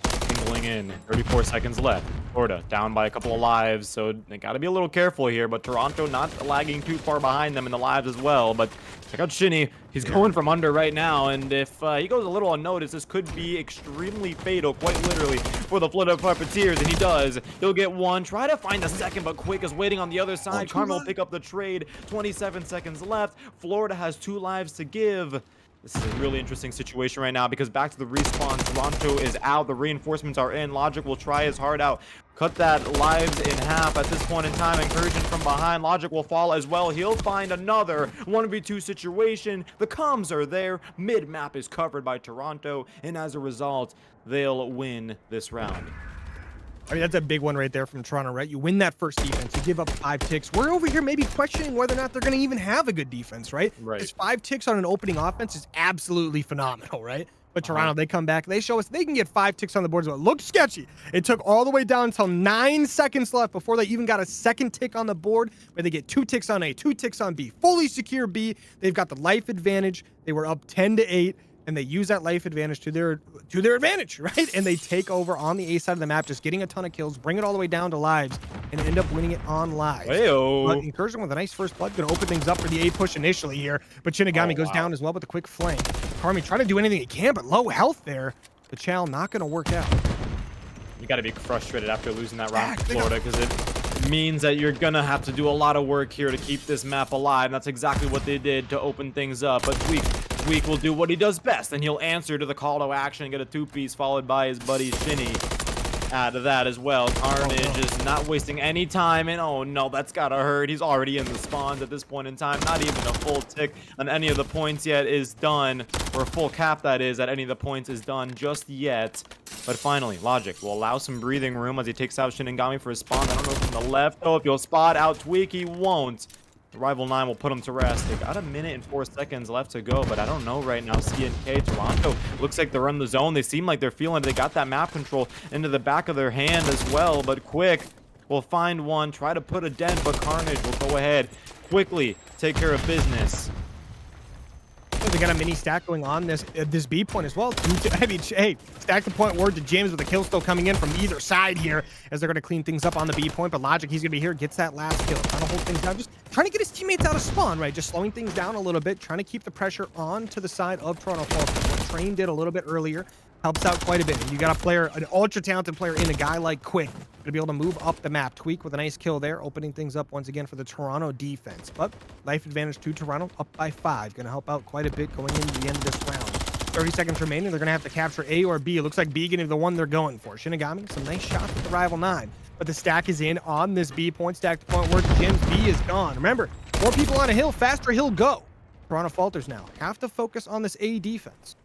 Speaker 1: Tingling in. 34 seconds left. Florida down by a couple of lives, so they got to be a little careful here. But Toronto not lagging too far behind them in the lives as well. But check out Shinny. He's going from under right now, and if he goes a little unnoticed, this could be extremely fatal, quite literally, for the Florida Puppeteers. And he does. He'll get 1. Try to find a second, but Quick is waiting on the other side. Carmel will pick up the trade. 27 seconds left. Florida has 2 lives to give. This is a really interesting situation right now because back to the respawn, Toronto is out. The reinforcements are in. Logic will try his heart out. Cut that lives in half at this point in time. Incursion from behind. Logic will fall as well. He'll find another 1v2 situation. The comms are there. Mid-map is covered by Toronto. And as a result, they'll win this round.
Speaker 2: I mean, that's a big one right there from Toronto, right? You win that first defense. You give up 5 ticks. We're over here maybe questioning whether or not they're going to even have a good defense, right?
Speaker 1: Right.
Speaker 2: Because 5 ticks on an opening offense is absolutely phenomenal, right? But Toronto, they come back. They show us they can get 5 ticks on the board as well. It looked sketchy. It took all the way down until 9 seconds left before they even got a second tick on the board, where they get 2 ticks on A, 2 ticks on B. Fully secure B. They've got the life advantage. They were up 10-8. And they use that life advantage to their advantage, right? And they take over on the A side of the map, just getting a ton of kills, bring it all the way down to lives, and end up winning it on lives. But Incursion with a nice first blood, going to open things up for the A push initially here. But Shinigami goes down as well with a quick flank. Carmi trying to do anything he can, but low health there. The chow not going to work out.
Speaker 1: You got to be frustrated after losing that round to Florida because it means that you're going to have to do a lot of work here to keep this map alive. And that's exactly what they did to open things up. But Tweak will do what he does best, and he'll answer to the call to action and get a 2-piece followed by his buddy Shinny. Add to that as well. Carnage is not wasting any time, and oh no, that's gotta hurt. He's already in the spawns at this point in time. Not even a full tick on any of the points yet is done, or a full cap that is at any of the points is done just yet. But finally, Logic will allow some breathing room as he takes out Shinigami for his spawn. I don't know from the left. Oh, if you'll spot out Tweak, he won't. Rival 9 will put him to rest. They got 1 minute and 4 seconds left to go, but I don't know right now. CNK, Toronto, looks like they're in the zone. They seem like they're feeling it. They got that map control into the back of their hand as well, but Quick will find one, try to put a dent, but Carnage will go ahead, quickly take care of business.
Speaker 2: They got a mini stack going on this B point as well. I mean, hey, stack the point word to James with the kill still coming in from either side here as they're going to clean things up on the B point. But Logic, he's going to be here, gets that last kill, trying to hold things down, just trying to get his teammates out of spawn, right? Just slowing things down a little bit, trying to keep the pressure on to the side of Toronto Falters. What Train did a little bit earlier helps out quite a bit. And you got a player, an ultra talented player in a guy like Quick, to be able to move up the map. Tweak with a nice kill there, opening things up once again for the Toronto defense. But life advantage to Toronto, up by 5. Going to help out quite a bit going into the end of this round. 30 seconds remaining. They're going to have to capture A or B. It looks like B getting the one they're going for. Shinigami, some nice shots with the rival 9. But the stack is in on this B point. Stack to point works. Jim's B is gone. Remember, more people on a hill, faster hill go. Toronto Falters now have to focus on this A defense.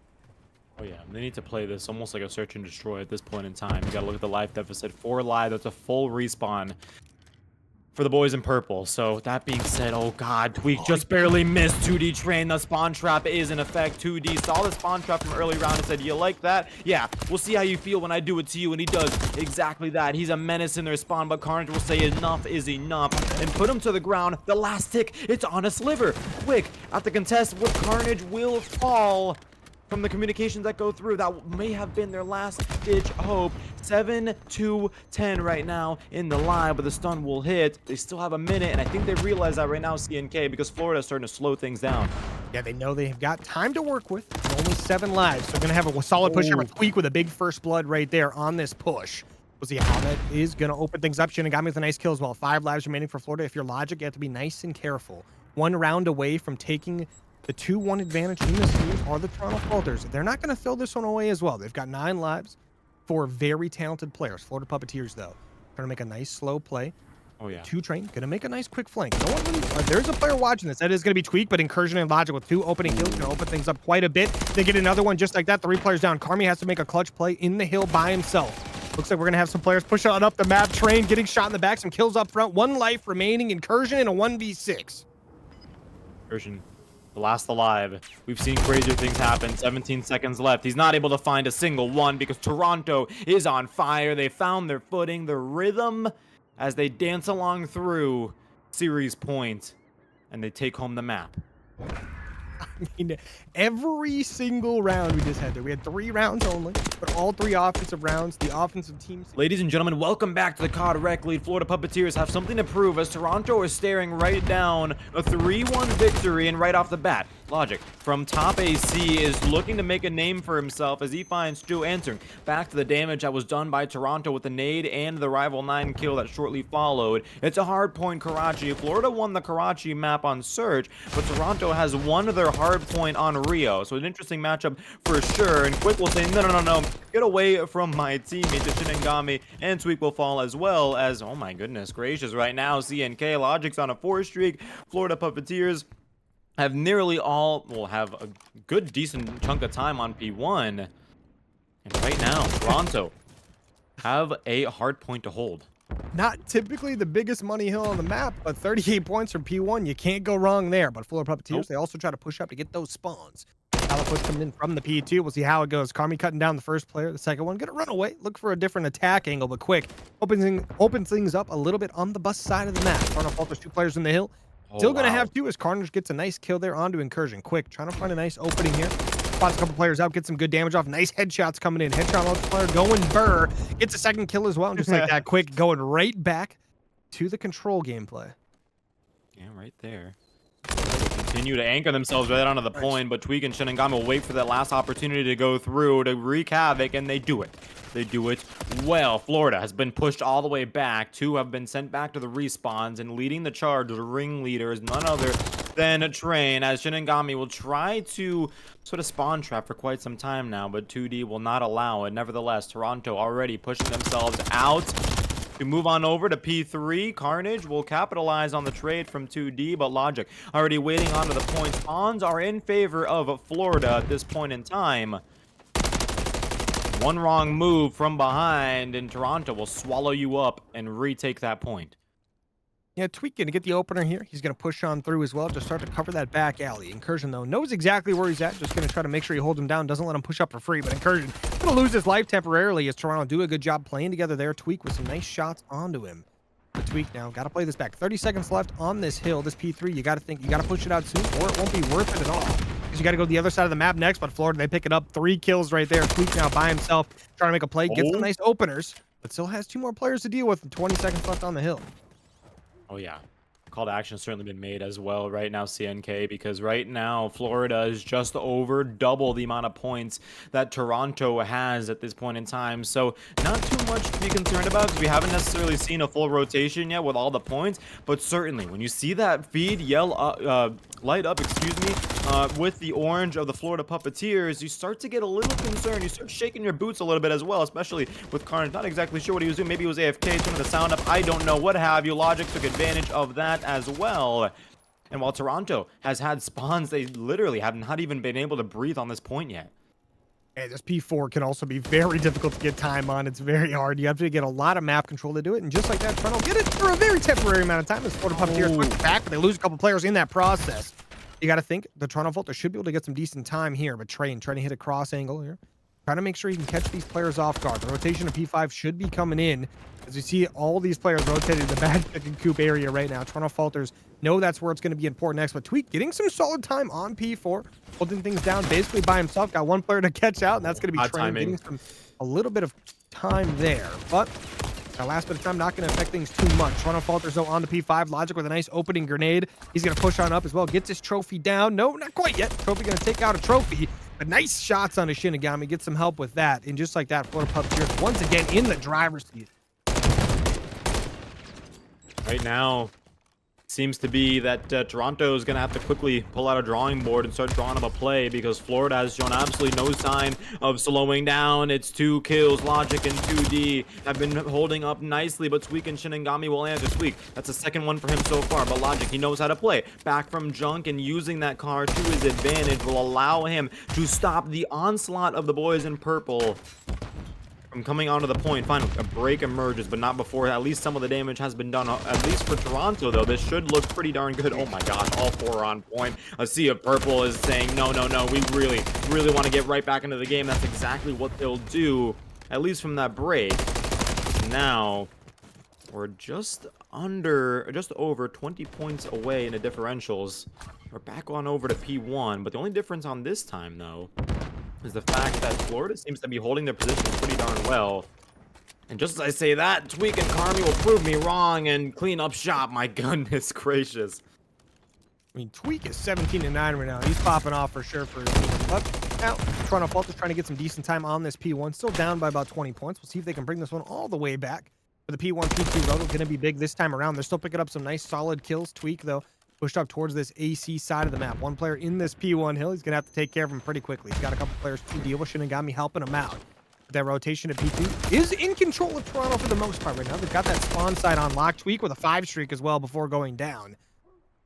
Speaker 1: Oh yeah, they need to play this almost like a search and destroy at this point in time. You gotta look at the life deficit. 4 live, that's a full respawn for the boys in purple. So that being said, oh god, Tweak just barely missed 2D train. The spawn trap is in effect. 2D saw the spawn trap from early round and said, you like that? Yeah, we'll see how you feel when I do it to you. And he does exactly that. He's a menace in their spawn, but Carnage will say enough is enough and put him to the ground. The last tick, it's on a sliver. Quick, at the contest with Carnage will fall. From the communications that go through, that may have been their last ditch hope. 7-10 right now in the line, but the stun will hit. They still have a minute, and I think they realize that right now, CNK, because Florida is starting to slow things down.
Speaker 2: Yeah, they know they've got time to work with. Only 7 lives, so they're going to have a solid push over Tweak with a big first blood right there on this push. We'll see how that is going to open things up. Shinigami with a nice kill as well. 5 lives remaining for Florida. If you're Logic, you have to be nice and careful. 1 round away from taking the 2-1 advantage in this series are the Toronto Falters. They're not going to throw this one away as well. They've got 9 lives for very talented players. Florida Puppeteers, though, trying to make a nice slow play.
Speaker 1: Oh, yeah.
Speaker 2: 2 train, going to make a nice quick flank. No one really, there's a player watching this. That is going to be Tweak, but Incursion and Logic with 2 opening kills going to open things up quite a bit. They get another one just like that. 3 players down. Carmi has to make a clutch play in the hill by himself. Looks like we're going to have some players push on up the map. Train getting shot in the back. Some kills up front. 1 life remaining. Incursion in a 1v6.
Speaker 1: Incursion. The last alive. We've seen crazier things happen. 17 seconds left. He's not able to find a single one because Toronto is on fire. They found their footing, their rhythm as they dance along through series point and they take home the map.
Speaker 2: I mean, every single round we just had there. We had 3 rounds only, but all 3 offensive rounds, the offensive teams.
Speaker 1: Ladies and gentlemen, welcome back to the COD Rec League. Florida Puppeteers have something to prove as Toronto is staring right down a 3-1 victory, and right off the bat, Logic from top AC is looking to make a name for himself as he finds Stu answering back to the damage that was done by Toronto with the nade and the rival 9 kill that shortly followed. It's a hard point Karachi. Florida won the Karachi map on Surge, but Toronto has won their hard point on Rio. So an interesting matchup for sure. And Quick will say, no, get away from my teammate. The Shinigami and Tweak will fall as well as, oh my goodness gracious, right now CNK Logic's on a 4 streak. Florida Puppeteers have nearly all, will have a good decent chunk of time on P1. And right now, Toronto have a hard point to hold.
Speaker 2: Not typically the biggest money hill on the map, but 38 points from P1. You can't go wrong there. But Florida Puppeteers, They also try to push up to get those spawns. Push coming in from the P2. We'll see how it goes. Carmi cutting down the first player. The second one, gonna run away. Look for a different attack angle, but Quick opens things up a little bit on the bus side of the map. Toronto Falters 2 players in the hill. Still gonna have 2 as Carnage gets a nice kill there onto Incursion. Quick, trying to find a nice opening here. Spots a couple players out, gets some good damage off. Nice headshots coming in. Headshot multiplier going burr. Gets a second kill as well. And just like that, Quick going right back to the control gameplay.
Speaker 1: Yeah, right there. Continue to anchor themselves right onto the point, but Tweak and Shinigami will wait for that last opportunity to go through to wreak havoc, and they do it. They do it well. Florida has been pushed all the way back. 2 have been sent back to the respawns, and leading the charge, the ringleader is none other than a Train, as Shinigami will try to sort of spawn trap for quite some time now, but 2D will not allow it. Nevertheless, Toronto already pushing themselves out. To move on over to P3, Carnage will capitalize on the trade from 2D, but Logic already waiting onto the point. Spawns are in favor of Florida at this point in time. One wrong move from behind, and Toronto will swallow you up and retake that point.
Speaker 2: Yeah, Tweak gonna get the opener here. He's gonna push on through as well to start to cover that back alley. Incursion, though, knows exactly where he's at. Just gonna try to make sure he holds him down, doesn't let him push up for free. But Incursion gonna lose his life temporarily as Toronto do a good job playing together there. Tweak with some nice shots onto him. But Tweak now gotta play this back. 30 seconds left on this hill, this P3. You gotta think, you gotta push it out soon, or it won't be worth it at all. Because you gotta go to the other side of the map next. But Florida, they pick it up. 3 kills right there. Tweak now by himself, trying to make a play, gets some nice openers, but still has 2 more players to deal with. And 20 seconds left on the hill.
Speaker 1: Oh yeah. Call to action has certainly been made as well right now, CNK, because right now Florida is just over double the amount of points that Toronto has at this point in time. So not too much to be concerned about because we haven't necessarily seen a full rotation yet with all the points. But certainly when you see that feed yell light up, excuse me, with the orange of the Florida Puppeteers, you start to get a little concerned. You start shaking your boots a little bit as well, especially with Carnage. Not exactly sure what he was doing. Maybe he was AFK, turning the sound up. I don't know, what have you. Logic took advantage of that as well. And while Toronto has had spawns, they literally have not even been able to breathe on this point yet.
Speaker 2: Hey, this P4 can also be very difficult to get time on. It's very hard. You have to get a lot of map control to do it. And just like that, Toronto get it for a very temporary amount of time. The Florida Puppeteers push back, but they lose a couple players in that process. You got to think the Toronto Falters should be able to get some decent time here. But trying to hit a cross angle here. Trying to make sure you can catch these players off guard. The rotation of P5 should be coming in. As you see all these players rotated to the bad chicken coop area right now. Toronto Falters know that's where it's going to be important next. But Tweak getting some solid time on P4. Holding things down basically by himself. Got one player to catch out, and that's going to be Train getting a little bit of time there. But that last bit of time not going to affect things too much. Toronto Falters, though, on the P5. Logic with a nice opening grenade. He's going to push on up as well. Gets his trophy down. No, not quite yet. Trophy going to take out a trophy. But nice shots on a Shinigami. Get some help with that. And just like that, Florida Puppeteers once again in the driver's seat.
Speaker 1: Right now, seems to be that Toronto is going to have to quickly pull out a drawing board and start drawing up a play, because Florida has shown absolutely no sign of slowing down. It's 2 kills. Logic and 2D have been holding up nicely, but Tweak and Shinigami will answer. Tweak, that's the second one for him so far, but Logic, he knows how to play. Back from junk and using that car to his advantage will allow him to stop the onslaught of the boys in purple from coming onto the point. Finally, a break emerges, but not before at least some of the damage has been done. At least for Toronto, though, this should look pretty darn good. Oh my gosh, all 4 are on point. A sea of purple is saying, no, no, no, we really want to get right back into the game. That's exactly what they'll do, at least from that break. Now, we're just over 20 points away in the differentials. We're back on over to P1, but the only difference on this time, though, is the fact that Florida seems to be holding their position pretty darn well. And just as I say that, Tweak and Carmi will prove me wrong and clean up shop. My goodness gracious.
Speaker 2: I mean, Tweak is 17-9 right now. He's popping off for sure for his team. But now, Toronto Falters trying to get some decent time on this P1. Still down by about 20 points. We'll see if they can bring this one all the way back. For the P1, P2 road, going to be big this time around. They're still picking up some nice solid kills. Tweak, though, pushed up towards this AC side of the map. One player in this P1 hill. He's going to have to take care of him pretty quickly. He's got a couple players to deal with. Shinigami helping him out. But that rotation at P2 is in control of Toronto for the most part right now. They've got that spawn side on lock. Tweak with a 5 streak as well before going down.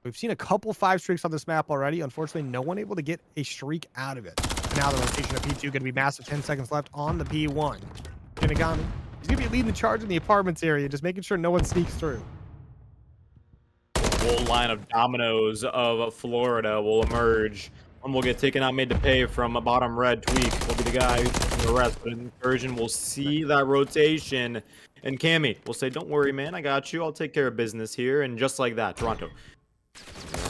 Speaker 2: We've seen a couple 5 streaks on this map already. Unfortunately, no one able to get a streak out of it. And now the rotation of P2 going to be massive. 10 seconds left on the P1. Shinigami, he's going to be leading the charge in the apartments area, just making sure no one sneaks through.
Speaker 1: Whole line of dominoes of Florida will emerge. One will get taken out, made to pay from a bottom red. Tweak will be the guy who's taking the rest, but Incursion will see that rotation, and Cammy will say, don't worry, man, I got you. I'll take care of business here. And just like that, Toronto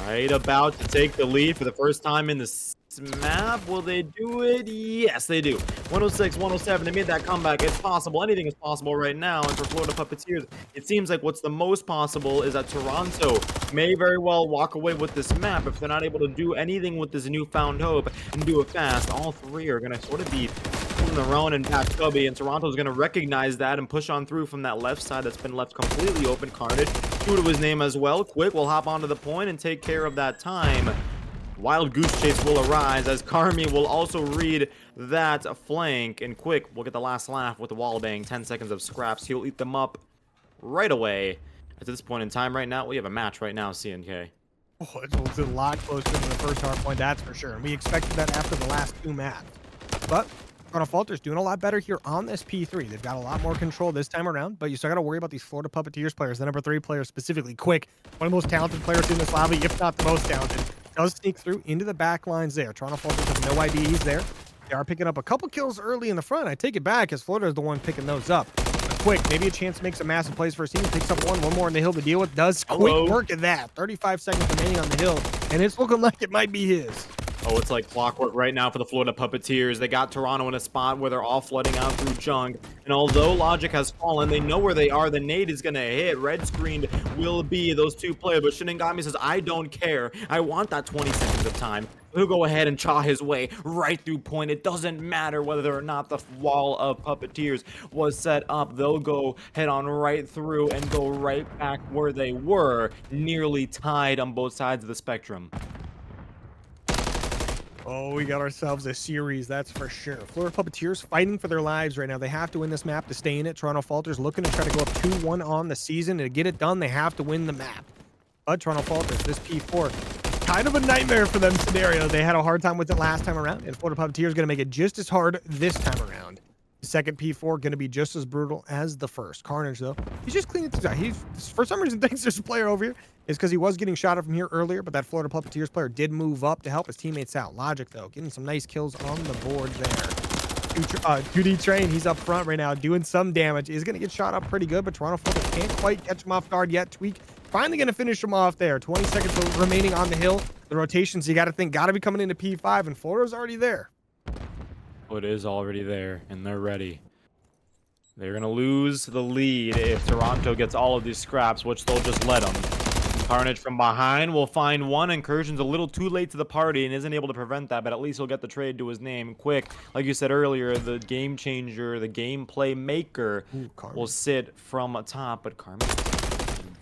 Speaker 1: right about to take the lead for the first time in this map. Will they do it? Yes, they do. 106, 107. They made that comeback. It's possible. Anything is possible right now. And for Florida Puppeteers, it seems like what's the most possible is that Toronto may very well walk away with this map if they're not able to do anything with this newfound hope and do it fast. All 3 are going to sort of be on their own and back Cubby, and Toronto's going to recognize that and push on through from that left side that's been left completely open. Carnage, true to his name as well. Quick will hop onto the point and take care of that time. Wild Goose Chase will arise as Carmi will also read that flank, and Quick will get the last laugh with the wall bang. 10 seconds of scraps. He'll eat them up right away. At this point in time right now, we have a match right now, CNK.
Speaker 2: Oh, it's a lot closer than the first hard point, that's for sure. And we expected that after the last 2 maps. But Toronto Falters doing a lot better here on this P3. They've got a lot more control this time around, but you still got to worry about these Florida Puppeteers players. The number 3 player specifically, Quick, one of the most talented players in this lobby, if not the most talented. Does sneak through into the back lines there. Toronto Falters have no idea he's there. They are picking up a couple kills early in the front. I take it back as Florida is the one picking those up. But Quick, maybe a chance to make some massive plays for his team. Picks up one more on the hill to deal with. Does Quick work at that. 35 seconds remaining on the hill, and it's looking like it might be his.
Speaker 1: Oh, it's like clockwork right now for the Florida Puppeteers. They got Toronto in a spot where they're all flooding out through junk. And although Logic has fallen, they know where they are. The nade is going to hit. Red screened will be those 2 players. But Shinigami says, I don't care. I want that 20 seconds of time. He'll go ahead and chaw his way right through point. It doesn't matter whether or not the wall of Puppeteers was set up. They'll go head on right through and go right back where they were, nearly tied on both sides of the spectrum.
Speaker 2: Oh, we got ourselves a series, that's for sure. Florida Puppeteers fighting for their lives right now. They have to win this map to stay in it. Toronto Falters looking to try to go up 2-1 on the season. And to get it done, they have to win the map. But Toronto Falters, this P4, kind of a nightmare for them scenario. They had a hard time with it last time around, and Florida Puppeteers going to make it just as hard this time around. The second P4 going to be just as brutal as the first. Carnage, though, he's just cleaning things out. He, for some reason, thinks there's a player over here. It's because he was getting shot at from here earlier, but that Florida Puppeteers player did move up to help his teammates out. Logic, though, getting some nice kills on the board there. 2D Train, he's up front right now, doing some damage. He's going to get shot up pretty good, but Toronto Falters can't quite catch him off guard yet. Tweak finally going to finish him off there. 20 seconds remaining on the hill. The rotations, you got to think, got to be coming into P5, and Florida's already there.
Speaker 1: Oh, it is already there, and they're ready. They're going to lose the lead if Toronto gets all of these scraps, which they'll just let them. Carnage from behind will find one. Incursion's a little too late to the party and isn't able to prevent that, but at least he'll get the trade to his name quick. Like you said earlier, the game changer, the gameplay maker will sit from atop, but Carmen's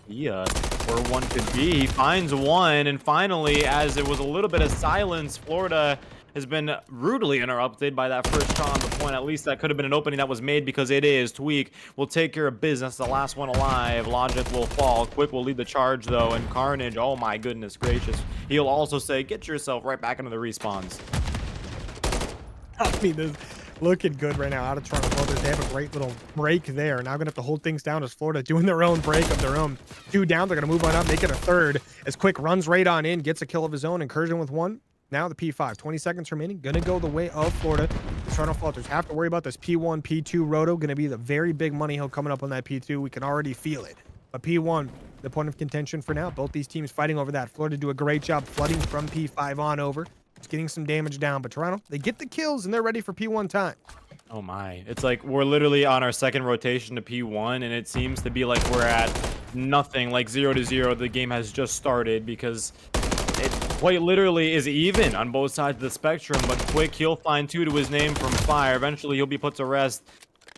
Speaker 1: idea where one could be. He finds one, and finally, as it was a little bit of silence, Florida has been rudely interrupted by that first shot on the point. At least that could have been an opening that was made, because it is. Tweak will take care of business. The last one alive. Logic will fall. Quick will lead the charge, though. And Carnage, oh my goodness gracious. He'll also say, get yourself right back into the respawns.
Speaker 2: I mean, this looking good right now out of Toronto Falters. They have a great little break there. Now going to have to hold things down as Florida doing their own break of their own. 2 down. They're going to move on up, make it a third. As Quick runs right on in, gets a kill of his own. Incursion with one. Now the P5, 20 seconds remaining. Going to go the way of Florida. The Toronto Falters have to worry about this P1, P2 roto. Going to be the very big money hill coming up on that P2. We can already feel it. But P1, the point of contention for now. Both these teams fighting over that. Florida do a great job flooding from P5 on over. It's getting some damage down. But Toronto, they get the kills and they're ready for P1 time.
Speaker 1: Oh my. It's like we're literally on our second rotation to P1, and it seems to be like we're at nothing, like 0-0. The game has just started, because it quite literally is even on both sides of the spectrum. But Quick, he'll find 2 to his name from fire. Eventually, he'll be put to rest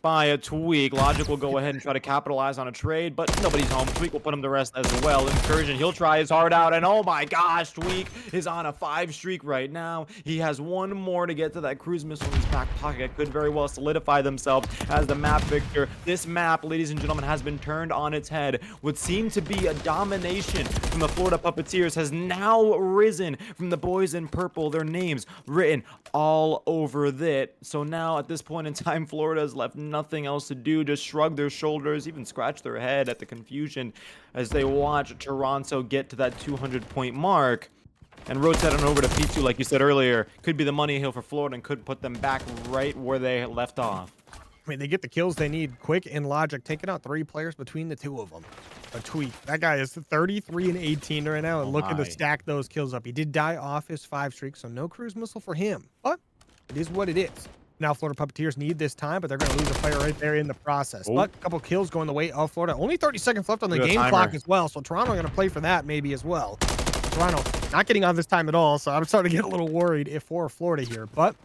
Speaker 1: by a Tweak. Logic will go ahead and try to capitalize on a trade, but nobody's home. Tweak will put him to rest as well. Incursion, he'll try his heart out, and oh my gosh, Tweak is on a 5 streak right now. He has one more to get to that cruise missile in his back pocket. It could very well solidify themselves as the map victor. This map, ladies and gentlemen, has been turned on its head. What seemed to be a domination from the Florida Puppeteers has now risen from the boys in purple. Their names written all over that. So now at this point in time, Florida has left nothing else to do, just shrug their shoulders, even scratch their head at the confusion as they watch Toronto get to that 200-point mark and rotate on over to P2. Like you said earlier, could be the money hill for Florida and could put them back right where they left off.
Speaker 2: I mean, they get the kills they need. Quick and Logic taking out 3 players between the 2 of them. A Tweak, that guy is 33 and 18 right now, and looking to stack those kills up. He did die off his 5 streak, so no cruise missile for him, but it is what it is. Now Florida Puppeteers need this time, but they're going to lose a player right there in the process. But a couple kills going the way of Florida. Only 30 seconds left on the game clock as well, so Toronto going to play for that maybe as well. Toronto not getting on this time at all, so I'm starting to get a little worried if for Florida here. But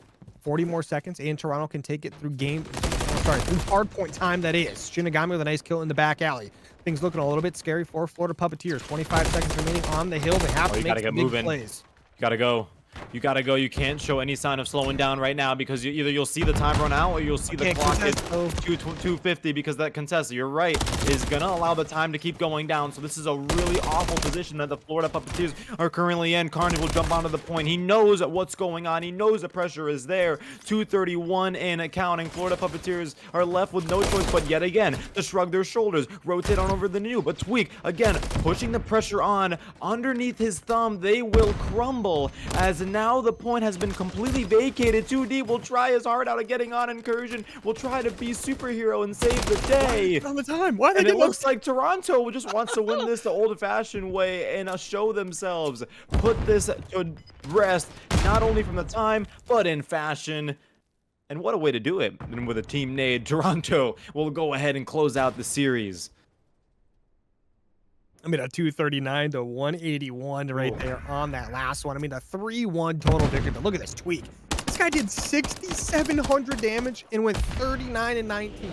Speaker 2: 40 more seconds, and Toronto can take it through through hard point time, that is. Shinigami with a nice kill in the back alley. Things looking a little bit scary for Florida Puppeteers. 25 seconds remaining on the hill. They have to make some big plays.
Speaker 1: Gotta go. You gotta go. You can't show any sign of slowing down right now, because either you'll see the time run out or you'll see the clock hit 250, because that contest, you're right, is gonna allow the time to keep going down. So this is a really awful position that the Florida Puppeteers are currently in. Carnage will jump onto the point. He knows what's going on. He knows the pressure is there. 231 and counting. Florida Puppeteers are left with no choice but yet again to shrug their shoulders, rotate on over the new. But Tweak, again, pushing the pressure on underneath his thumb. They will crumble as now the point has been completely vacated. 2D will try his heart out at getting on. Incursion will try to be superhero and save the day.
Speaker 2: On the time. Why
Speaker 1: and it looks like Toronto just wants to win this the old-fashioned way and show themselves. Put this to rest, not only from the time, but in fashion. And what a way to do it. And with a team nade, Toronto will go ahead and close out the series.
Speaker 2: I mean, a 239 to 181 right there on that last one. I mean, a 3-1 total victory. But look at this Tweak. This guy did 6,700 damage and went 39 and 19.